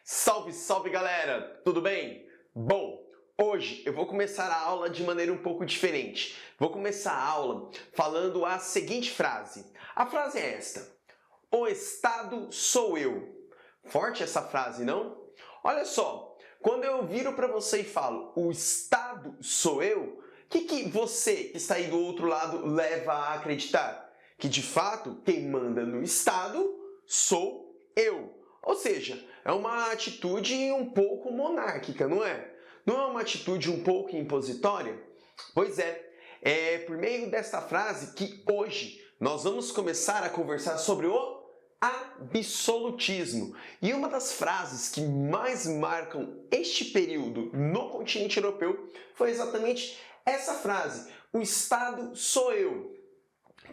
Salve, salve galera! Tudo bem? Bom, hoje eu vou começar a aula de maneira um pouco diferente. Vou começar a aula falando a seguinte frase. A frase é esta: o Estado sou eu. Forte essa frase, não? Olha só, quando eu viro para você e falo o Estado sou eu, o que você que está aí do outro lado leva a acreditar? Que de fato quem manda no Estado sou eu. Ou seja, é uma atitude um pouco monárquica, não é? Não é uma atitude um pouco impositória? Pois é por meio desta frase que hoje nós vamos começar a conversar sobre o absolutismo. E uma das frases que mais marcam este período no continente europeu foi exatamente essa frase: o Estado sou eu,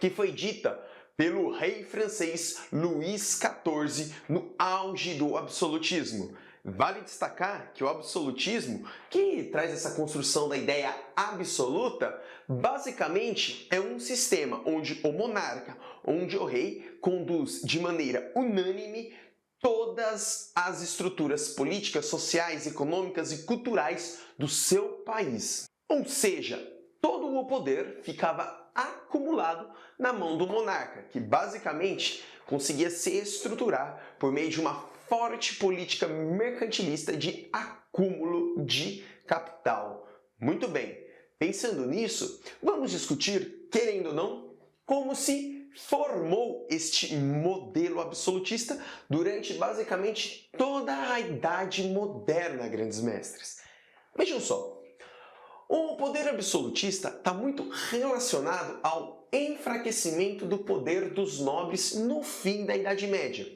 que foi dita pelo rei francês Luís XIV no auge do absolutismo. Vale destacar que o absolutismo, que traz essa construção da ideia absoluta, basicamente é um sistema onde o monarca, onde o rei conduz de maneira unânime todas as estruturas políticas, sociais, econômicas e culturais do seu país. Ou seja, todo o poder ficava acumulado na mão do monarca, que basicamente conseguia se estruturar por meio de uma forte política mercantilista de acúmulo de capital. Muito bem, pensando nisso, vamos discutir, querendo ou não, como se formou este modelo absolutista durante basicamente toda a Idade Moderna, grandes mestres. Vejam só. O poder absolutista está muito relacionado ao enfraquecimento do poder dos nobres no fim da Idade Média.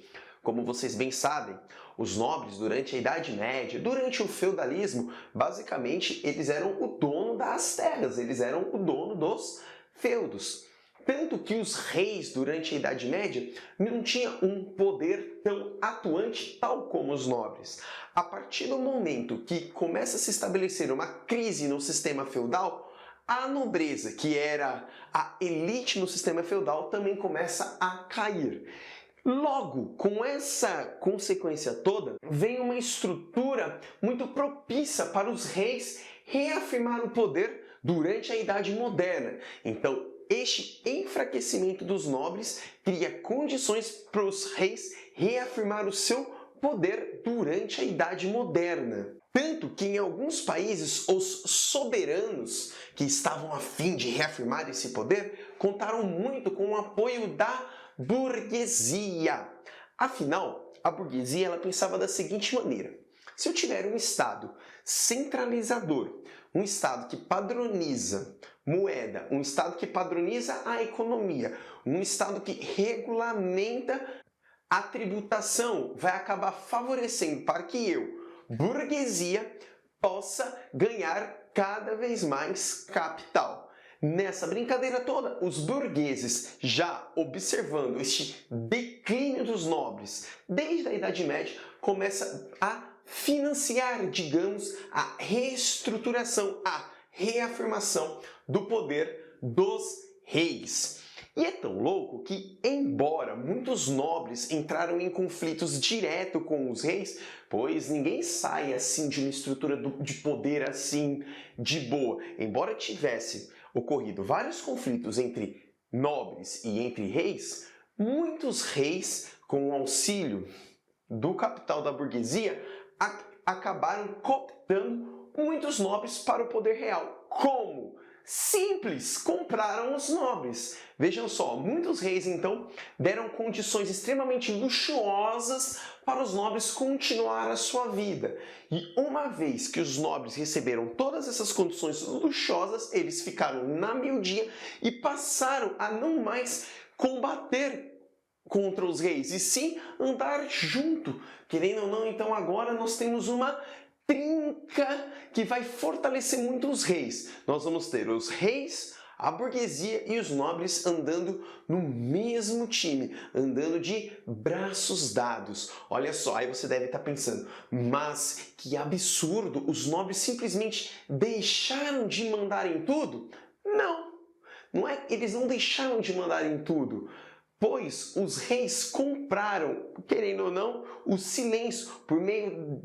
Como vocês bem sabem, os nobres durante a Idade Média, durante o feudalismo, basicamente eles eram o dono das terras, eles eram o dono dos feudos. Tanto que os reis, durante a Idade Média, não tinham um poder tão atuante tal como os nobres. A partir do momento que começa a se estabelecer uma crise no sistema feudal, a nobreza, que era a elite no sistema feudal, também começa a cair. Logo, com essa consequência toda, vem uma estrutura muito propícia para os reis reafirmar o poder durante a Idade Moderna. Então, este enfraquecimento dos nobres cria condições para os reis reafirmar o seu poder durante a Idade Moderna. Tanto que em alguns países os soberanos que estavam a fim de reafirmar esse poder contaram muito com o apoio da burguesia. Afinal, a burguesia ela pensava da seguinte maneira: se eu tiver um Estado centralizador, um Estado que padroniza moeda, um Estado que padroniza a economia, um Estado que regulamenta a tributação, vai acabar favorecendo para que eu, burguesia, possa ganhar cada vez mais capital. Nessa brincadeira toda, os burgueses, já observando este declínio dos nobres desde a Idade Média, começam a financiar, digamos, a reestruturação, a reafirmação do poder dos reis. E é tão louco que, embora muitos nobres entraram em conflitos direto com os reis, pois ninguém sai assim de uma estrutura de poder assim de boa. Embora tivesse ocorrido vários conflitos entre nobres e entre reis, muitos reis, com o auxílio do capital da burguesia, acabaram cooptando muitos nobres para o poder real. Como? Simples, compraram os nobres. Vejam só, muitos reis então deram condições extremamente luxuosas para os nobres continuar a sua vida. E uma vez que os nobres receberam todas essas condições luxuosas, eles ficaram na miudia e passaram a não mais combater contra os reis, e sim andar junto. Querendo ou não, então agora nós temos uma trinca que vai fortalecer muito os reis. Nós vamos ter os reis, a burguesia e os nobres andando no mesmo time, andando de braços dados. Olha só, aí você deve estar pensando, mas que absurdo, os nobres simplesmente deixaram de mandar em tudo? Não, eles não deixaram de mandar em tudo. pois os reis compraram, querendo ou não, o silêncio por meio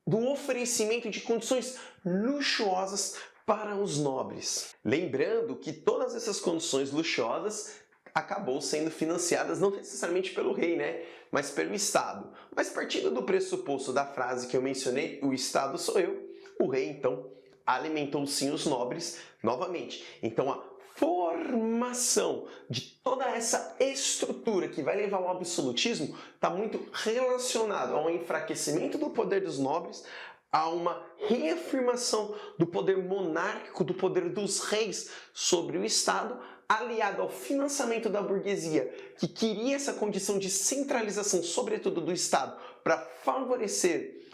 do oferecimento de condições luxuosas para os nobres. Lembrando que todas essas condições luxuosas acabou sendo financiadas não necessariamente pelo rei, né? Mas pelo Estado. Mas partindo do pressuposto da frase que eu mencionei, o Estado sou eu, o rei então alimentou sim os nobres novamente. Então a formação de toda essa estrutura que vai levar ao absolutismo está muito relacionado ao enfraquecimento do poder dos nobres, a uma reafirmação do poder monárquico, do poder dos reis sobre o Estado, aliado ao financiamento da burguesia, que queria essa condição de centralização, sobretudo do Estado, para favorecer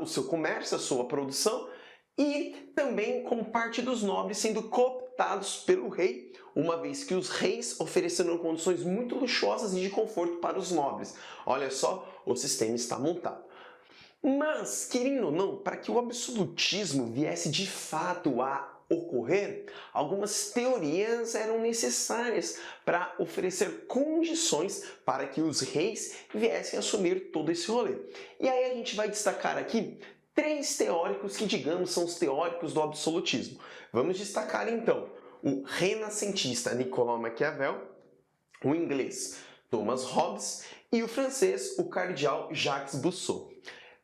o seu comércio, a sua produção, e também com parte dos nobres sendo cooptados pelo rei, uma vez que os reis ofereceram condições muito luxuosas e de conforto para os nobres. Olha só, o sistema está montado. Mas, querendo ou não, para que o absolutismo viesse de fato a ocorrer, algumas teorias eram necessárias para oferecer condições para que os reis viessem a assumir todo esse rolê. E aí a gente vai destacar aqui 3 teóricos que, digamos, são os teóricos do absolutismo. Vamos destacar então o renascentista Nicolau Maquiavel, o inglês Thomas Hobbes e o francês, o cardeal Jacques Rousseau.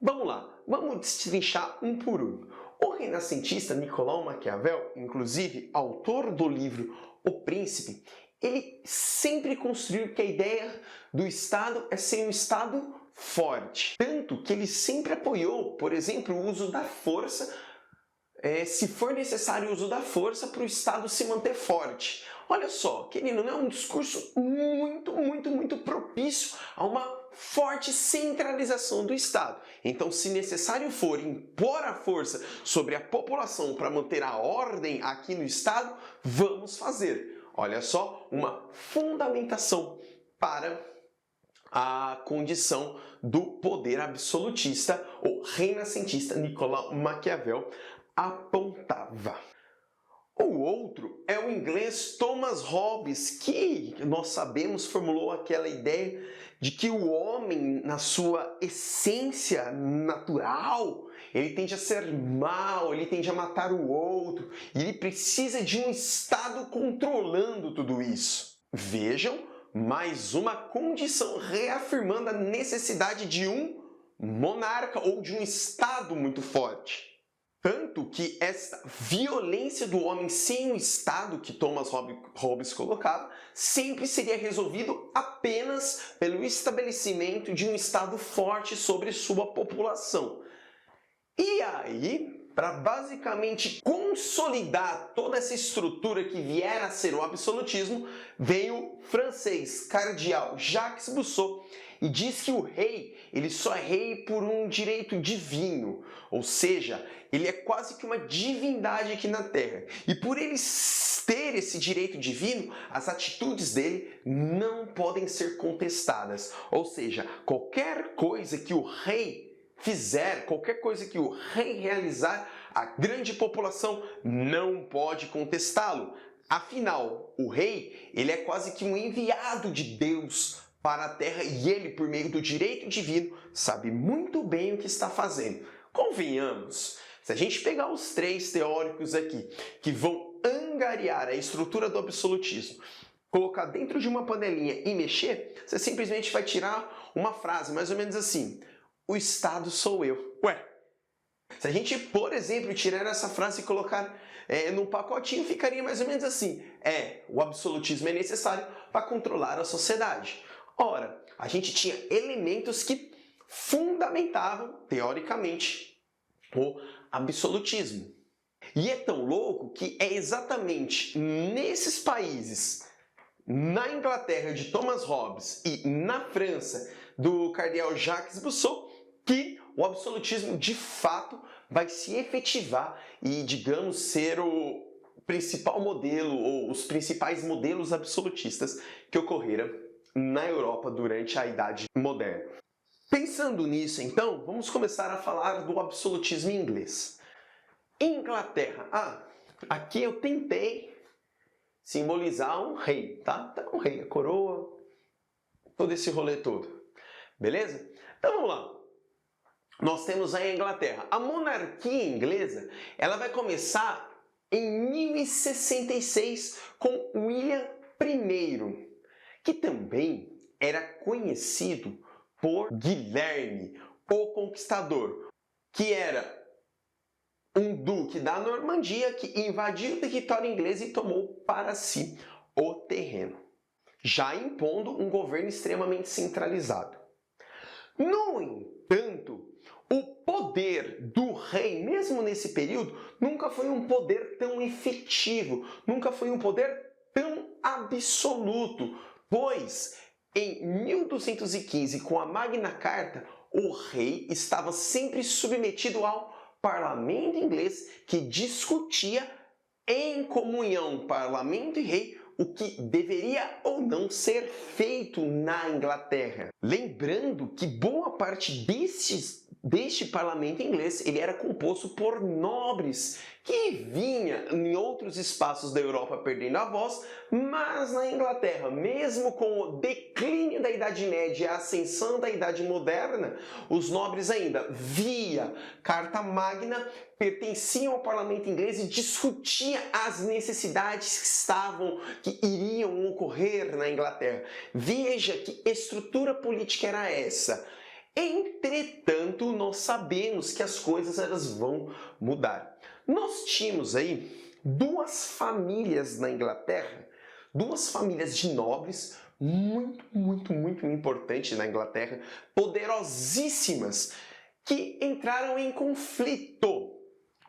Vamos lá, vamos destrinchar um por um. O renascentista Nicolau Maquiavel, inclusive autor do livro O Príncipe, ele sempre construiu que a ideia do Estado é ser um Estado forte. Tanto que ele sempre apoiou, por exemplo, o uso da força, se for necessário o uso da força para o Estado se manter forte. Olha só, querido, é um discurso muito propício a uma forte centralização do Estado. Então, se necessário for impor a força sobre a população para manter a ordem aqui no Estado, vamos fazer. Olha só, uma fundamentação para a condição do poder absolutista ou renascentista Nicolau Maquiavel apontava. O outro é o inglês Thomas Hobbes, que nós sabemos formulou aquela ideia de que o homem, na sua essência natural, ele tende a ser mau, ele tende a matar o outro, e ele precisa de um Estado controlando tudo isso. Vejam, mais uma condição reafirmando a necessidade de um monarca ou de um Estado muito forte. Tanto que essa violência do homem sem o Estado, que Thomas Hobbes colocava, sempre seria resolvido apenas pelo estabelecimento de um Estado forte sobre sua população. E aí, para basicamente consolidar toda essa estrutura que vier a ser o absolutismo, veio o francês cardeal Jacques Rousseau e diz que o rei, ele só é rei por um direito divino, ou seja, ele é quase que uma divindade aqui na Terra. E por ele ter esse direito divino, as atitudes dele não podem ser contestadas. Ou seja, qualquer coisa que o rei fizer, qualquer coisa que o rei realizar, a grande população não pode contestá-lo. Afinal, o rei, ele é quase que um enviado de Deus para a Terra e ele, por meio do direito divino, sabe muito bem o que está fazendo. Convenhamos, se a gente pegar os 3 teóricos aqui que vão angariar a estrutura do absolutismo, colocar dentro de uma panelinha e mexer, você simplesmente vai tirar uma frase mais ou menos assim: o Estado sou eu. Ué, se a gente, por exemplo, tirar essa frase e colocar num pacotinho, ficaria mais ou menos assim: o absolutismo é necessário para controlar a sociedade. Ora, a gente tinha elementos que fundamentavam, teoricamente, o absolutismo. E é tão louco que é exatamente nesses países, na Inglaterra de Thomas Hobbes e na França do cardeal Jacques Rousseau, que o absolutismo de fato vai se efetivar e, digamos, ser o principal modelo ou os principais modelos absolutistas que ocorreram na Europa durante a Idade Moderna. Pensando nisso, então, vamos começar a falar do absolutismo inglês. Inglaterra. Aqui eu tentei simbolizar um rei, tá? Tá um rei, a coroa, todo esse rolê todo. Beleza? Então vamos lá. Nós temos aí a Inglaterra. A monarquia inglesa, ela vai começar em 1066 com William I, que também era conhecido por Guilherme, o Conquistador, que era um duque da Normandia que invadiu o território inglês e tomou para si o terreno, já impondo um governo extremamente centralizado. No entanto, o poder do rei, mesmo nesse período, nunca foi um poder tão efetivo, nunca foi um poder tão absoluto, pois em 1215, com a Magna Carta, o rei estava sempre submetido ao parlamento inglês, que discutia em comunhão, parlamento e rei, o que deveria ou não ser feito na Inglaterra. Lembrando que boa parte deste parlamento inglês ele era composto por nobres que vinha em outros espaços da Europa perdendo a voz, mas na Inglaterra, mesmo com o declínio da Idade Média e a ascensão da Idade Moderna, os nobres ainda, via Carta Magna, pertenciam ao parlamento inglês e discutiam as necessidades que iriam ocorrer na Inglaterra. Veja que estrutura política era essa. Entretanto, nós sabemos que as coisas elas vão mudar. Nós tínhamos aí duas famílias na Inglaterra, duas famílias de nobres muito importantes na Inglaterra, poderosíssimas, que entraram em conflito,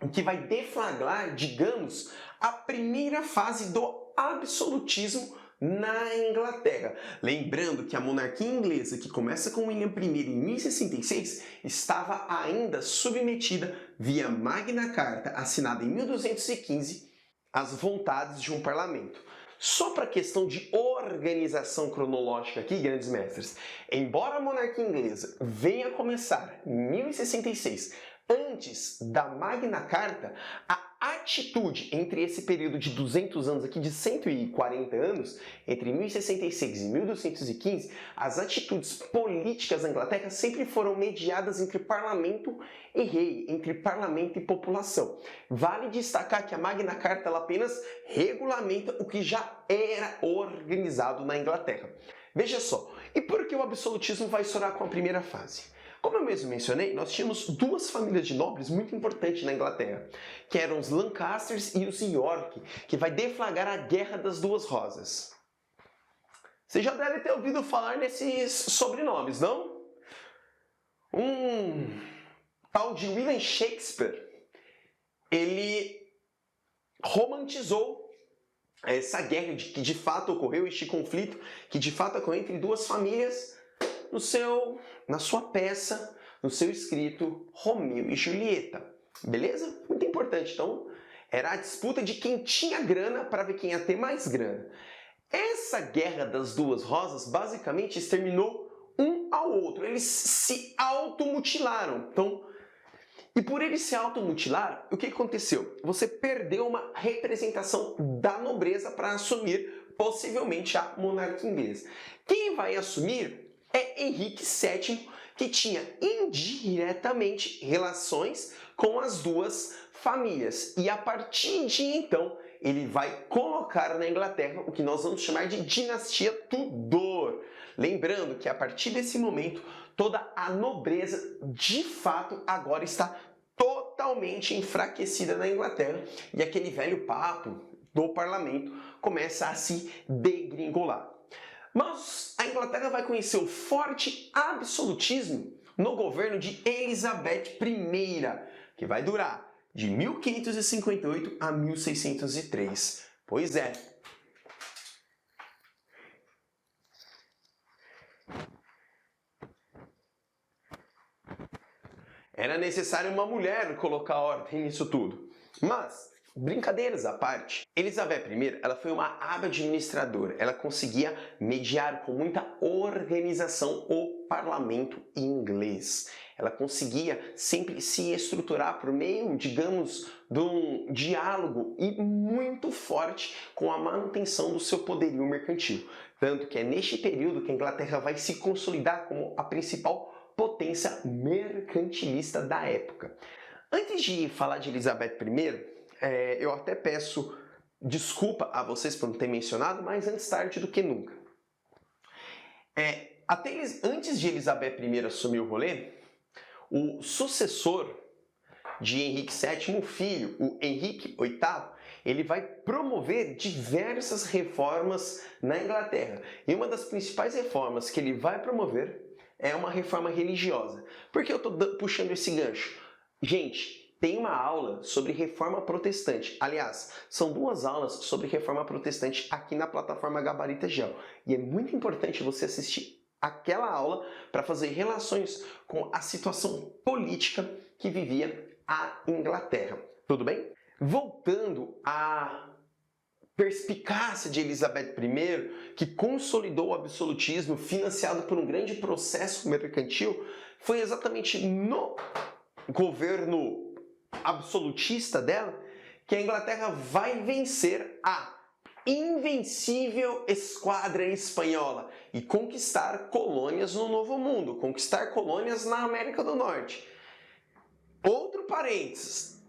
o que vai deflagrar, digamos, a primeira fase do absolutismo na Inglaterra. Lembrando que a monarquia inglesa, que começa com William I em 1066, estava ainda submetida via Magna Carta, assinada em 1215, às vontades de um parlamento. Só para questão de organização cronológica aqui, grandes mestres, embora a monarquia inglesa venha começar em 1066, antes da Magna Carta, a atitude entre esse período de 200 anos aqui, de 140 anos, entre 1066 e 1215, as atitudes políticas da Inglaterra sempre foram mediadas entre parlamento e rei, entre parlamento e população. Vale destacar que a Magna Carta ela apenas regulamenta o que já era organizado na Inglaterra. Veja só, e por que o absolutismo vai estourar com a primeira fase? Como eu mesmo mencionei, nós tínhamos duas famílias de nobres muito importantes na Inglaterra, que eram os Lancasters e os York, que vai deflagrar a Guerra das Duas Rosas. Você já deve ter ouvido falar nesses sobrenomes, não? Um tal de William Shakespeare, ele romantizou essa guerra que de fato ocorreu, este conflito que de fato ocorreu entre duas famílias na sua peça, no seu escrito Romeu e Julieta. Beleza? Muito importante. Então, era a disputa de quem tinha grana para ver quem ia ter mais grana. Essa Guerra das Duas Rosas basicamente exterminou um ao outro. Eles se automutilaram. Então, e por eles se automutilar, o que aconteceu? Você perdeu uma representação da nobreza para assumir, possivelmente, a monarquia inglesa. Quem vai assumir é Henrique VII, que tinha indiretamente relações com as duas famílias. E a partir de então, ele vai colocar na Inglaterra o que nós vamos chamar de dinastia Tudor. Lembrando que a partir desse momento, toda a nobreza, de fato, agora está totalmente enfraquecida na Inglaterra e aquele velho papo do parlamento começa a se degringolar. Mas a Inglaterra vai conhecer o forte absolutismo no governo de Elizabeth I, que vai durar de 1558 a 1603. Pois é. Era necessário uma mulher colocar ordem nisso tudo. Mas brincadeiras à parte, Elizabeth I ela foi uma hábil administradora. Ela conseguia mediar com muita organização o parlamento inglês. Ela conseguia sempre se estruturar por meio, digamos, de um diálogo e muito forte com a manutenção do seu poderio mercantil. Tanto que é neste período que a Inglaterra vai se consolidar como a principal potência mercantilista da época. Antes de falar de Elizabeth I, eu até peço desculpa a vocês por não ter mencionado, mas antes tarde do que nunca. Antes de Elizabeth I assumir o rolê, o sucessor de Henrique VII, o filho, o Henrique VIII, ele vai promover diversas reformas na Inglaterra. E uma das principais reformas que ele vai promover é uma reforma religiosa. Por que eu estou puxando esse gancho? Gente, tem uma aula sobre reforma protestante. Aliás, são 2 aulas sobre reforma protestante aqui na plataforma Gabarita Gel. E é muito importante você assistir aquela aula para fazer relações com a situação política que vivia a Inglaterra. Tudo bem? Voltando à perspicácia de Elizabeth I, que consolidou o absolutismo financiado por um grande processo mercantil, foi exatamente no governo absolutista dela que a Inglaterra vai vencer a invencível esquadra espanhola e conquistar colônias no Novo Mundo, conquistar colônias na América do Norte. Outro parênteses,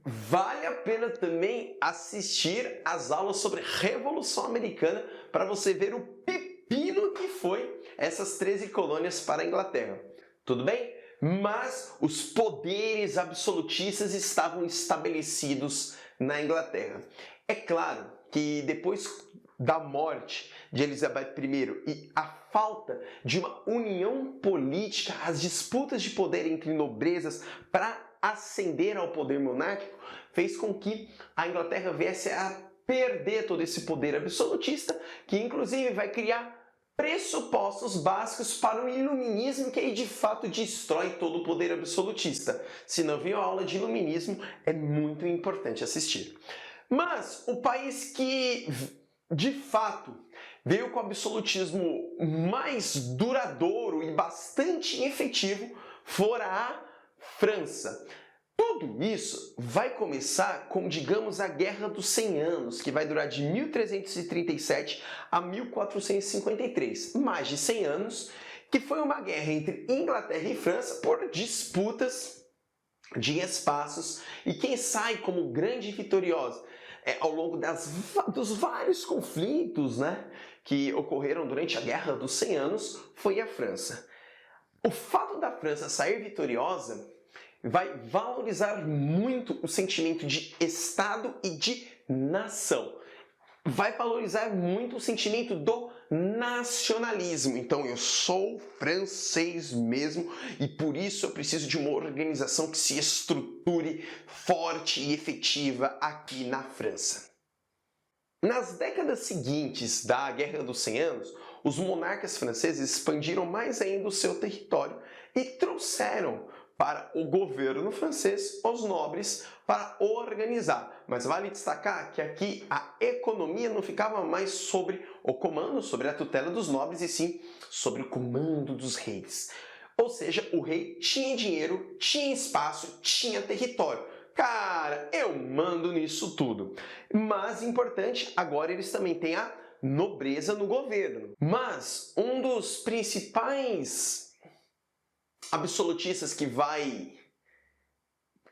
vale a pena também assistir às aulas sobre Revolução Americana para você ver o pepino que foi essas 13 colônias para a Inglaterra. Tudo bem? Mas os poderes absolutistas estavam estabelecidos na Inglaterra. É claro que depois da morte de Elizabeth I e a falta de uma união política, as disputas de poder entre nobrezas para ascender ao poder monárquico, fez com que a Inglaterra viesse a perder todo esse poder absolutista, que inclusive vai criar pressupostos básicos para o iluminismo, que aí de fato destrói todo o poder absolutista. Se não viu a aula de iluminismo, é muito importante assistir. Mas o país que de fato veio com o absolutismo mais duradouro e bastante efetivo fora a França. Tudo isso vai começar com, digamos, a Guerra dos 100 Anos, que vai durar de 1337 a 1453. Mais de 100 anos, que foi uma guerra entre Inglaterra e França por disputas de espaços. E quem sai como grande vitoriosa ao longo dos vários conflitos, né, que ocorreram durante a Guerra dos 100 Anos foi a França. O fato da França sair vitoriosa vai valorizar muito o sentimento de Estado e de nação. Vai valorizar muito o sentimento do nacionalismo. Então, eu sou francês mesmo e por isso eu preciso de uma organização que se estruture forte e efetiva aqui na França. Nas décadas seguintes da Guerra dos 100 Anos, os monarcas franceses expandiram mais ainda o seu território e trouxeram para o governo francês os nobres para organizar. Mas vale destacar que aqui a economia não ficava mais sobre o comando, sobre a tutela dos nobres, e sim sobre o comando dos reis. Ou seja, o rei tinha dinheiro, tinha espaço, tinha território. Cara, eu mando nisso tudo. Mas, importante, agora eles também têm a nobreza no governo. Mas um dos principais absolutistas que vai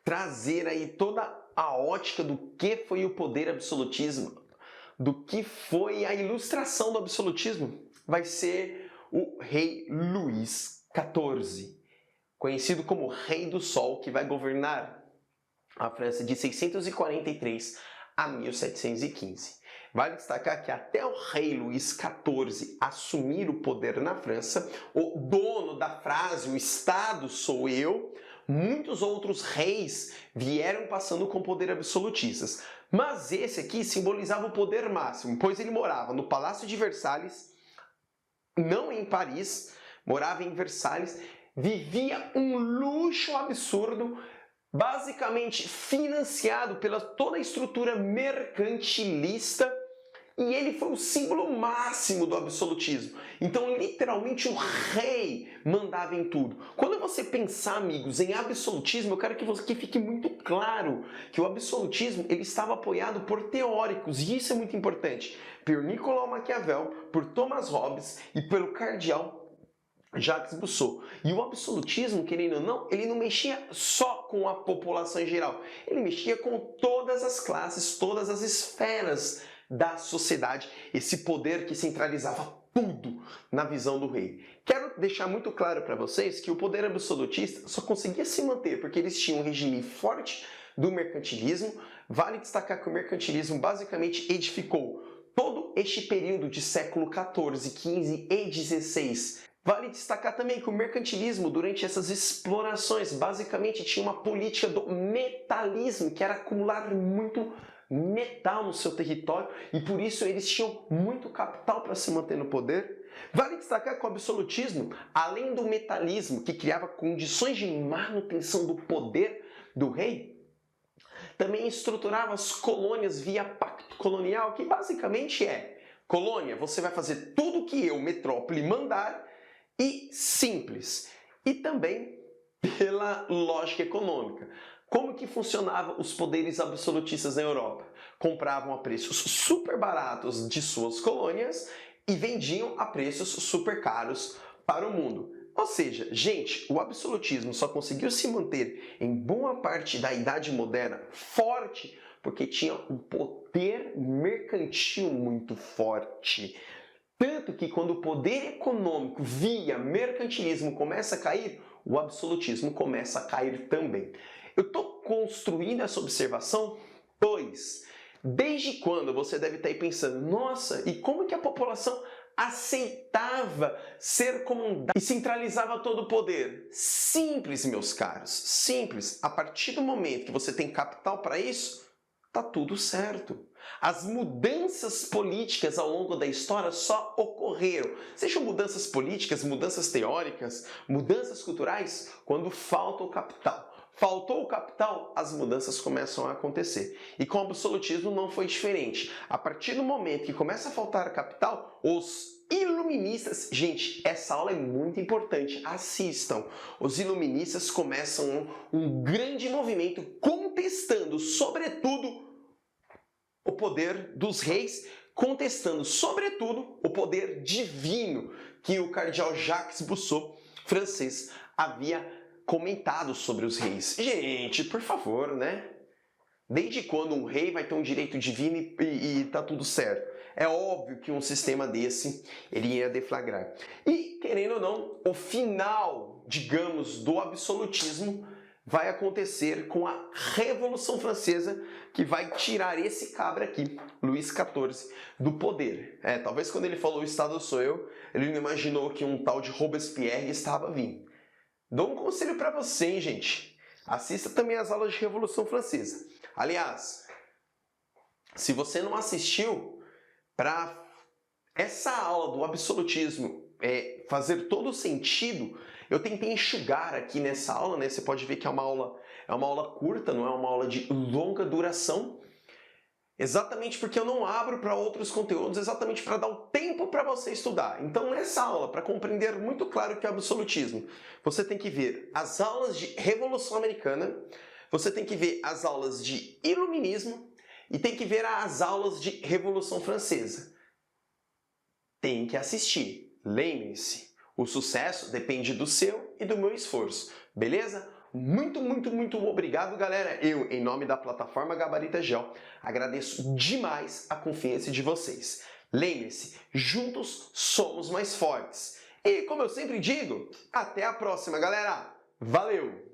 trazer aí toda a ótica do que foi o poder absolutismo, do que foi a ilustração do absolutismo, vai ser o rei Luís XIV, conhecido como Rei do Sol, que vai governar a França de 643 a 1715. Vale destacar que até o rei Luís XIV assumir o poder na França, o dono da frase "o Estado sou eu", muitos outros reis vieram passando com poder absolutistas. Mas esse aqui simbolizava o poder máximo, pois ele morava no Palácio de Versalhes, não em Paris, morava em Versalhes, vivia um luxo absurdo, basicamente financiado pela toda a estrutura mercantilista, e ele foi o símbolo máximo do absolutismo. Então, literalmente, o rei mandava em tudo. Quando você pensar, amigos, em absolutismo, eu quero que fique muito claro que o absolutismo ele estava apoiado por teóricos, e isso é muito importante, por Nicolau Maquiavel, por Thomas Hobbes e pelo cardeal Jacques Rousseau. E o absolutismo, querendo ou não, ele não mexia só com a população em geral, ele mexia com todas as classes, todas as esferas da sociedade, esse poder que centralizava tudo na visão do rei. Quero deixar muito claro para vocês que o poder absolutista só conseguia se manter porque eles tinham um regime forte do mercantilismo. Vale destacar que o mercantilismo basicamente edificou todo este período de século XIV, XV e XVI. Vale destacar também que o mercantilismo, durante essas explorações, basicamente tinha uma política do metalismo, que era acumular muito metal no seu território, e por isso eles tinham muito capital para se manter no poder. Vale destacar que o absolutismo, além do metalismo, que criava condições de manutenção do poder do rei, também estruturava as colônias via pacto colonial, que basicamente é: colônia, você vai fazer tudo o que eu, metrópole, mandar, e simples. E também pela lógica econômica. Como que funcionavam os poderes absolutistas na Europa? Compravam a preços super baratos de suas colônias e vendiam a preços super caros para o mundo. Ou seja, gente, o absolutismo só conseguiu se manter em boa parte da Idade Moderna forte porque tinha um poder mercantil muito forte. Tanto que quando o poder econômico via mercantilismo começa a cair, o absolutismo começa a cair também. Eu estou construindo essa observação, pois desde quando você deve estar aí pensando: nossa, e como que a população aceitava ser comandada e centralizava todo o poder? Simples, meus caros, simples. A partir do momento que você tem capital para isso, tá tudo certo. As mudanças políticas ao longo da história só ocorreram, sejam mudanças políticas, mudanças teóricas, mudanças culturais, quando falta o capital. Faltou o capital, as mudanças começam a acontecer. E com o absolutismo não foi diferente. A partir do momento que começa a faltar capital, os iluministas... Gente, essa aula é muito importante, assistam. Os iluministas começam um grande movimento contestando, sobretudo, o poder dos reis, contestando, sobretudo, o poder divino que o cardeal Jacques Rousseau, francês, havia comentado sobre os reis. Gente, por favor, né? Desde quando um rei vai ter um direito divino e tá tudo certo? É óbvio que um sistema desse ele ia deflagrar. E, querendo ou não, o final, digamos, do absolutismo vai acontecer com a Revolução Francesa, que vai tirar esse cabra aqui, Luís XIV, do poder. Talvez quando ele falou "o Estado sou eu", ele não imaginou que um tal de Robespierre estava vindo. Dou um conselho para você, hein, gente. Assista também as aulas de Revolução Francesa. Aliás, se você não assistiu, para essa aula do absolutismo fazer todo o sentido, eu tentei enxugar aqui nessa aula, né? Você pode ver que é uma aula curta, não é uma aula de longa duração, exatamente porque eu não abro para outros conteúdos, exatamente para dar o tempo para você estudar. Então, nessa aula, para compreender muito claro o que é absolutismo, você tem que ver as aulas de Revolução Americana, você tem que ver as aulas de Iluminismo e tem que ver as aulas de Revolução Francesa. Tem que assistir. Lembre-se, o sucesso depende do seu e do meu esforço, beleza? Muito obrigado, galera. Eu, em nome da plataforma Gabarita Gel, agradeço demais a confiança de vocês. Lembre-se, juntos somos mais fortes. E, como eu sempre digo, até a próxima, galera. Valeu!